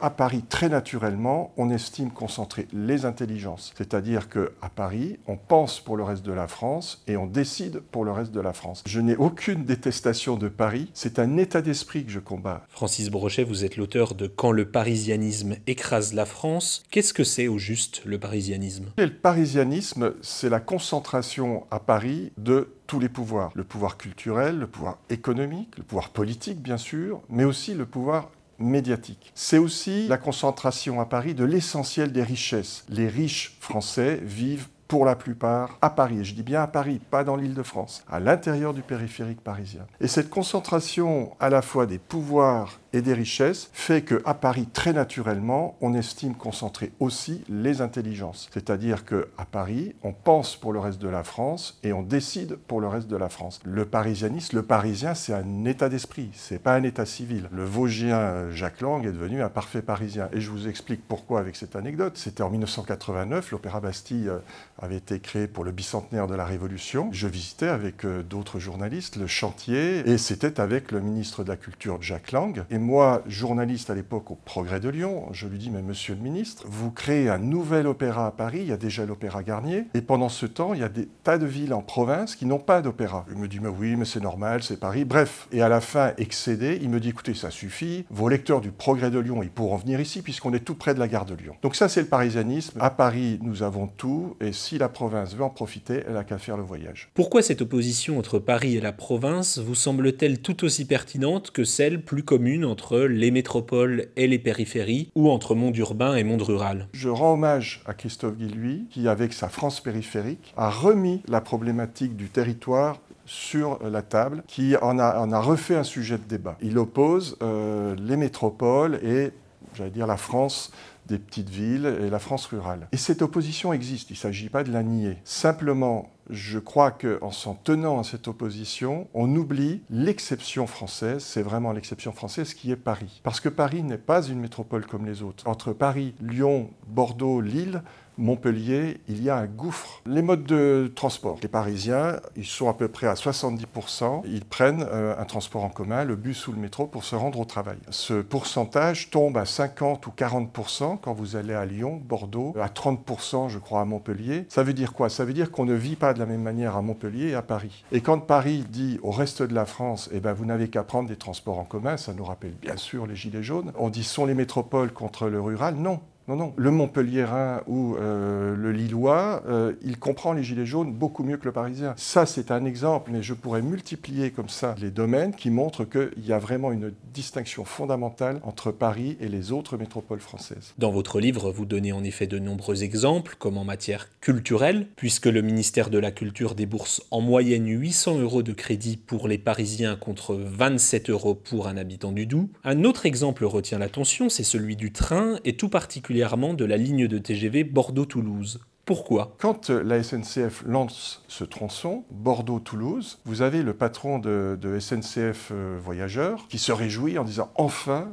À Paris, très naturellement, on estime concentrer les intelligences. C'est-à-dire qu'à Paris, on pense pour le reste de la France et on décide pour le reste de la France. Je n'ai aucune détestation de Paris, c'est un état d'esprit que je combats. Francis Brochet, vous êtes l'auteur de Quand le parisianisme écrase la France. Qu'est-ce que c'est au juste le parisianisme? Et le parisianisme, c'est la concentration à Paris de tous les pouvoirs. Le pouvoir culturel, le pouvoir économique, le pouvoir politique bien sûr, mais aussi le pouvoir médiatique. C'est aussi la concentration à Paris de l'essentiel des richesses. Les riches français vivent pour la plupart à Paris, et je dis bien à Paris, pas dans l'Île-de-France, à l'intérieur du périphérique parisien. Et cette concentration à la fois des pouvoirs et des richesses fait qu'à Paris, très naturellement, on estime concentrer aussi les intelligences. C'est-à-dire qu'à Paris, on pense pour le reste de la France et on décide pour le reste de la France. Le parisianisme, le parisien, c'est un état d'esprit, c'est pas un état civil. Le Vosgien Jacques Lang est devenu un parfait parisien. Et je vous explique pourquoi avec cette anecdote. C'était en 1989, l'Opéra Bastille avait été créé pour le bicentenaire de la Révolution. Je visitais avec d'autres journalistes le chantier et c'était avec le ministre de la Culture Jacques Lang. Et moi, journaliste à l'époque au Progrès de Lyon, je lui dis « Mais monsieur le ministre, vous créez un nouvel opéra à Paris, il y a déjà l'Opéra Garnier, et pendant ce temps, il y a des tas de villes en province qui n'ont pas d'opéra. » Il me dit « Mais oui, mais c'est normal, c'est Paris. » Bref, et à la fin, excédé, il me dit « Écoutez, ça suffit, vos lecteurs du Progrès de Lyon, ils pourront venir ici puisqu'on est tout près de la gare de Lyon. » Donc ça, c'est le parisianisme. À Paris, nous avons tout, et si la province veut en profiter, elle n'a qu'à faire le voyage. Pourquoi cette opposition entre Paris et la province vous semble-t-elle tout aussi pertinente que celle plus commune entre les métropoles et les périphéries, ou entre monde urbain et monde rural? Je rends hommage à Christophe Guilluy, qui, avec sa France périphérique, a remis la problématique du territoire sur la table, qui en a refait un sujet de débat. Il oppose les métropoles et, j'allais dire, la France des petites villes et la France rurale. Et cette opposition existe, il ne s'agit pas de la nier. Simplement, je crois qu'en s'en tenant à cette opposition, on oublie l'exception française, c'est vraiment l'exception française qui est Paris. Parce que Paris n'est pas une métropole comme les autres. Entre Paris, Lyon, Bordeaux, Lille, Montpellier, il y a un gouffre. Les modes de transport. Les Parisiens, ils sont à peu près à 70%. Ils prennent un transport en commun, le bus ou le métro, pour se rendre au travail. Ce pourcentage tombe à 50 ou 40% quand vous allez à Lyon, Bordeaux, à 30% je crois à Montpellier. Ça veut dire quoi? Ça veut dire qu'on ne vit pas de la même manière à Montpellier et à Paris. Et quand Paris dit au reste de la France, eh ben, vous n'avez qu'à prendre des transports en commun, ça nous rappelle bien sûr les Gilets jaunes. On dit sont les métropoles contre le rural? Non. Non, non. Le Montpelliérain ou le Lillois, il comprend les Gilets jaunes beaucoup mieux que le Parisien. Ça, c'est un exemple, mais je pourrais multiplier comme ça les domaines qui montrent qu'il y a vraiment une distinction fondamentale entre Paris et les autres métropoles françaises. Dans votre livre, vous donnez en effet de nombreux exemples, comme en matière culturelle, puisque le ministère de la Culture débourse en moyenne 800 € de crédit pour les Parisiens contre 27 € pour un habitant du Doubs. Un autre exemple retient l'attention, c'est celui du train, et tout particulièrement de la ligne de TGV Bordeaux-Toulouse. Pourquoi? Quand la SNCF lance ce tronçon, Bordeaux-Toulouse, vous avez le patron de SNCF Voyageurs qui se réjouit en disant « Enfin !»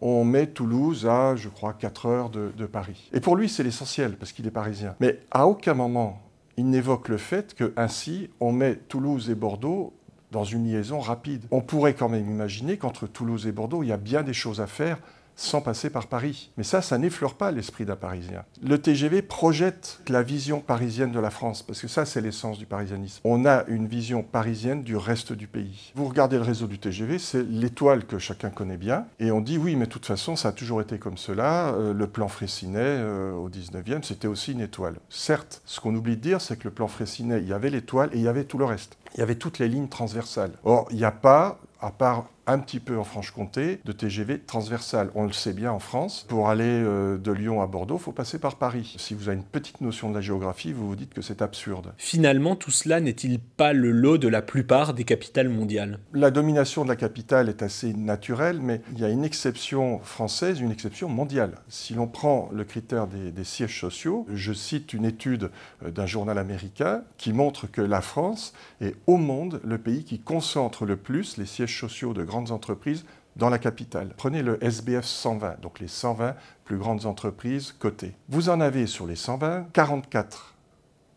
on met Toulouse à, je crois, 4 heures de Paris. Et pour lui, c'est l'essentiel, parce qu'il est parisien. Mais à aucun moment, il n'évoque le fait qu'ainsi, on met Toulouse et Bordeaux dans une liaison rapide. On pourrait quand même imaginer qu'entre Toulouse et Bordeaux, il y a bien des choses à faire sans passer par Paris. Mais ça n'effleure pas l'esprit d'un Parisien. Le TGV projette la vision parisienne de la France, parce que ça, c'est l'essence du parisianisme. On a une vision parisienne du reste du pays. Vous regardez le réseau du TGV, c'est l'étoile que chacun connaît bien, et on dit oui, mais de toute façon, ça a toujours été comme cela. Le plan Freycinet, au 19e, c'était aussi une étoile. Certes, ce qu'on oublie de dire, c'est que le plan Freycinet, il y avait l'étoile et il y avait tout le reste. Il y avait toutes les lignes transversales. Or, il n'y a pas, à part un petit peu en Franche-Comté, de TGV transversal. On le sait bien en France. Pour aller de Lyon à Bordeaux, il faut passer par Paris. Si vous avez une petite notion de la géographie, vous vous dites que c'est absurde. Finalement, tout cela n'est-il pas le lot de la plupart des capitales mondiales? La domination de la capitale est assez naturelle, mais il y a une exception française, une exception mondiale. Si l'on prend le critère des sièges sociaux, je cite une étude d'un journal américain qui montre que la France est au monde le pays qui concentre le plus les sièges sociaux de grandes entreprises dans la capitale. Prenez le SBF 120, donc les 120 plus grandes entreprises cotées. Vous en avez sur les 120, 44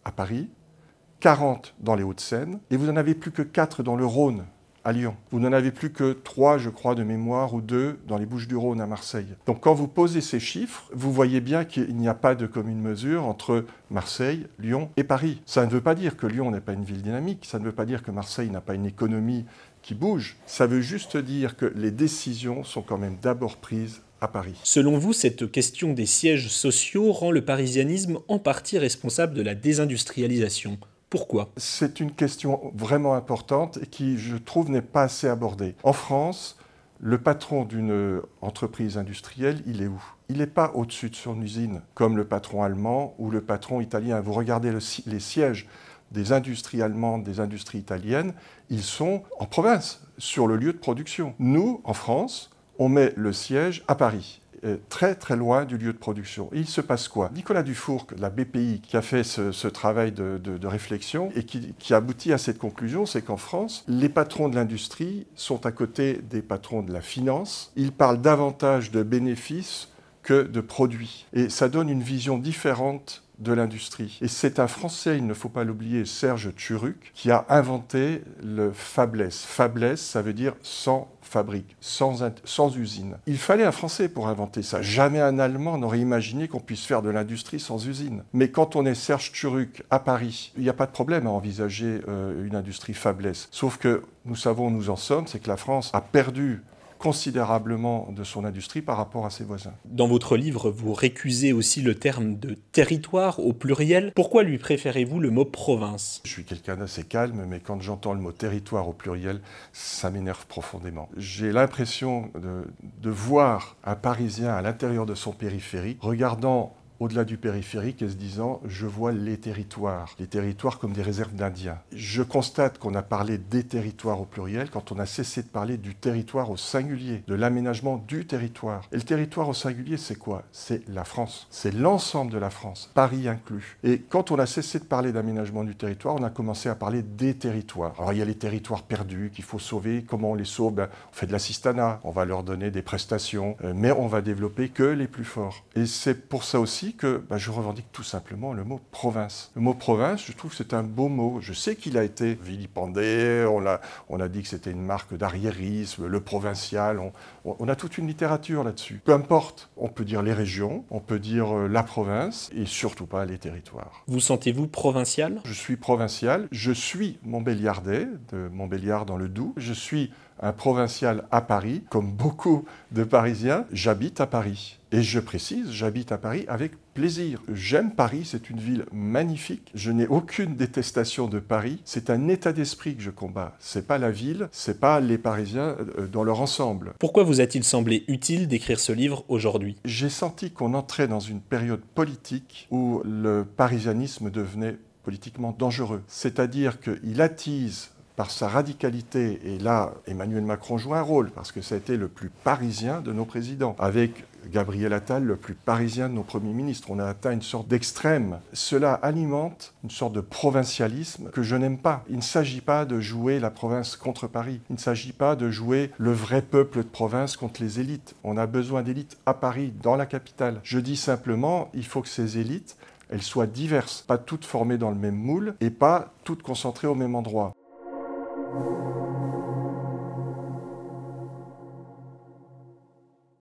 à Paris, 40 dans les Hauts-de-Seine, et vous n'en avez plus que 4 dans le Rhône, à Lyon. Vous n'en avez plus que 3, je crois, de mémoire, ou 2 dans les Bouches-du-Rhône à Marseille. Donc quand vous posez ces chiffres, vous voyez bien qu'il n'y a pas de commune mesure entre Marseille, Lyon et Paris. Ça ne veut pas dire que Lyon n'est pas une ville dynamique, ça ne veut pas dire que Marseille n'a pas une économie qui bouge. Ça veut juste dire que les décisions sont quand même d'abord prises à Paris. Selon vous, cette question des sièges sociaux rend le parisianisme en partie responsable de la désindustrialisation. Pourquoi ? C'est une question vraiment importante et qui, je trouve, n'est pas assez abordée. En France, le patron d'une entreprise industrielle, il est où ? Il n'est pas au-dessus de son usine, comme le patron allemand ou le patron italien. Vous regardez les sièges des industries allemandes, des industries italiennes, ils sont en province, sur le lieu de production. Nous, en France, on met le siège à Paris, très très loin du lieu de production. Et il se passe quoi ? Nicolas Dufourcq, la BPI, qui a fait ce travail de réflexion et qui aboutit à cette conclusion, c'est qu'en France, les patrons de l'industrie sont à côté des patrons de la finance. Ils parlent davantage de bénéfices que de produits. Et ça donne une vision différente de l'industrie. Et c'est un Français, il ne faut pas l'oublier, Serge Tchuruk, qui a inventé le fabless. Fabless, ça veut dire sans fabrique, sans usine. Il fallait un Français pour inventer ça. Jamais un Allemand n'aurait imaginé qu'on puisse faire de l'industrie sans usine. Mais quand on est Serge Tchuruk à Paris, il n'y a pas de problème à envisager une industrie fabless. Sauf que nous savons où nous en sommes, c'est que la France a perdu considérablement de son industrie par rapport à ses voisins. Dans votre livre, vous récusez aussi le terme de territoire au pluriel. Pourquoi lui préférez-vous le mot province ? Je suis quelqu'un d'assez calme, mais quand j'entends le mot territoire au pluriel, ça m'énerve profondément. J'ai l'impression de voir un Parisien à l'intérieur de son périphérique, regardant au-delà du périphérique et se disant « je vois les territoires comme des réserves d'Indiens ». Je constate qu'on a parlé des territoires au pluriel quand on a cessé de parler du territoire au singulier, de l'aménagement du territoire. Et le territoire au singulier, c'est quoi ? C'est la France. C'est l'ensemble de la France, Paris inclus. Et quand on a cessé de parler d'aménagement du territoire, on a commencé à parler des territoires. Alors il y a les territoires perdus qu'il faut sauver. Comment on les sauve ? On fait de l'assistanat, on va leur donner des prestations, mais on va développer que les plus forts. Et c'est pour ça aussi que je revendique tout simplement le mot province. Le mot province, je trouve que c'est un beau mot. Je sais qu'il a été vilipendé, on a dit que c'était une marque d'arriérisme, le provincial, on a toute une littérature là-dessus. Peu importe, on peut dire les régions, on peut dire la province, et surtout pas les territoires. Vous sentez-vous provincial ? Je suis provincial, je suis Montbéliardais, de Montbéliard dans le Doubs, je suis un provincial à Paris, comme beaucoup de Parisiens, j'habite à Paris. Et je précise, j'habite à Paris avec plaisir. J'aime Paris, c'est une ville magnifique. Je n'ai aucune détestation de Paris. C'est un état d'esprit que je combats. C'est pas la ville, c'est pas les Parisiens dans leur ensemble. Pourquoi vous a-t-il semblé utile d'écrire ce livre aujourd'hui ? J'ai senti qu'on entrait dans une période politique où le parisianisme devenait politiquement dangereux. C'est-à-dire qu'il attise par sa radicalité, et là, Emmanuel Macron joue un rôle, parce que ça a été le plus parisien de nos présidents, avec Gabriel Attal, le plus parisien de nos premiers ministres. On a atteint une sorte d'extrême. Cela alimente une sorte de provincialisme que je n'aime pas. Il ne s'agit pas de jouer la province contre Paris. Il ne s'agit pas de jouer le vrai peuple de province contre les élites. On a besoin d'élites à Paris, dans la capitale. Je dis simplement, il faut que ces élites, elles soient diverses, pas toutes formées dans le même moule, et pas toutes concentrées au même endroit.